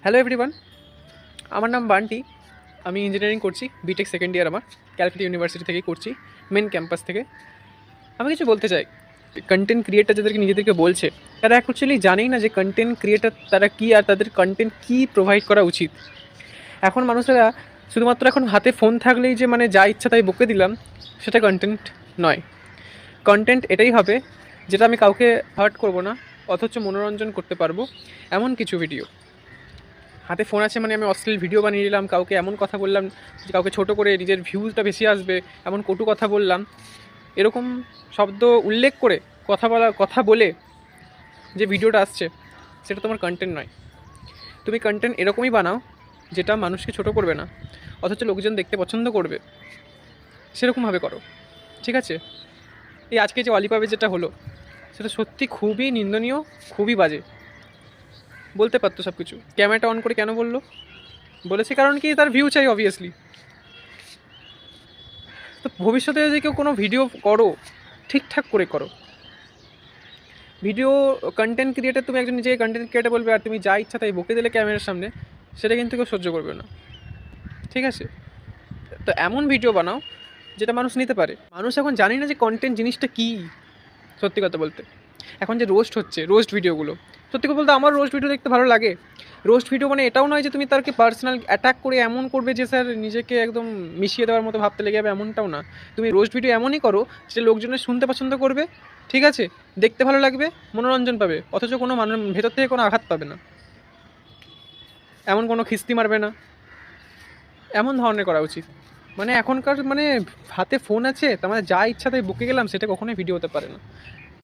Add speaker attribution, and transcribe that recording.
Speaker 1: Hello everyone, আমার নাম বান্টি। আমি ইঞ্জিনিয়ারিং করছি, বিটেক সেকেন্ড ইয়ার আমার ক্যালকাটা ইউনিভার্সিটি থেকেই করছি, মেন ক্যাম্পাস থেকে। আমি কিছু বলতে চাই, কন্টেন্ট ক্রিয়েটার যাদেরকে নিজেদেরকে বলছে তারা অ্যাকচুয়ালি জানেই না যে কন্টেন্ট ক্রিয়েটার তারা কী আর তাদের কন্টেন্ট কী প্রোভাইড করা উচিত। এখন মানুষেরা শুধুমাত্র এখন হাতে ফোন থাকলেই যে মানে যা ইচ্ছা তাই বকে দিলাম, সেটা কন্টেন্ট নয়। কন্টেন্ট এটাই হবে যেটা আমি কাউকে হার্ট করব না, অথচ মনোরঞ্জন করতে পারবো, এমন কিছু ভিডিও। হাতে ফোন আছে মানে আমি অশ্লীল ভিডিও বানিয়ে নিলাম, কাউকে এমন কথা বললাম যে কাউকে ছোটো করে নিজের ভিউজটা বেশি আসবে, এমন কটু কথা বললাম, এরকম শব্দ উল্লেখ করে কথা বলে যে ভিডিওটা আসছে সেটা তোমার কন্টেন্ট নয়। তুমি কন্টেন্ট এরকমই বানাও যেটা মানুষকে ছোটো করবে না, অথচ লোকজন দেখতে পছন্দ করবে, সেরকমভাবে করো, ঠিক আছে? এই আজকে যে অলিপাবে যেটা হলো সেটা সত্যি খুবই নিন্দনীয়, খুবই বাজে। বলতে পারতো সব কিছু, ক্যামেরাটা অন করে কেন বললো? বলেছে কারণ কি তার ভিউ চাই অবভিয়াসলি। তো ভবিষ্যতে যদি কেউ কোনো ভিডিও করো, ঠিকঠাক করে করো। ভিডিও কন্টেন্ট ক্রিয়েটার, তুমি একজন নিজেকে কন্টেন্ট ক্রিয়েটার বলবে আর তুমি যা ইচ্ছা তাই বকে দিলে ক্যামেরার সামনে, সেটা কিন্তু কেউ সহ্য করবে না, ঠিক আছে? তো এমন ভিডিও বানাও যেটা মানুষ নিতে পারে। মানুষ এখন জানি না যে কন্টেন্ট জিনিসটা কী। সত্যি কথা বলতে এখন যে রোস্ট হচ্ছে, রোস্ট ভিডিওগুলো, সত্যি কথা বলতে আমার রোস্ট ভিডিও দেখতে ভালো লাগে। রোস্ট ভিডিও মানে এটাও নয় যে তুমি তাকে পার্সোনাল অ্যাটাক করে এমন করবে যে স্যার নিজেকে একদম মিশিয়ে দেওয়ার মতো ভাবতে লেগে যাবে, এমনটাও না। তুমি রোস্ট ভিডিও এমনই করো যে লোকজনের শুনতে পছন্দ করবে, ঠিক আছে, দেখতে ভালো লাগবে, মনোরঞ্জন পাবে, অথচ কোনো ভেতর থেকে কোনো আঘাত পাবে না, এমন কোনো খিস্তি মারবে না, এমন ধরনের করা উচিত। মানে এখনকার মানে হাতে ফোন আছে, তার মানে যা ইচ্ছা তাই বকে গেলাম, সেটা কখনোই ভিডিও হতে পারে না।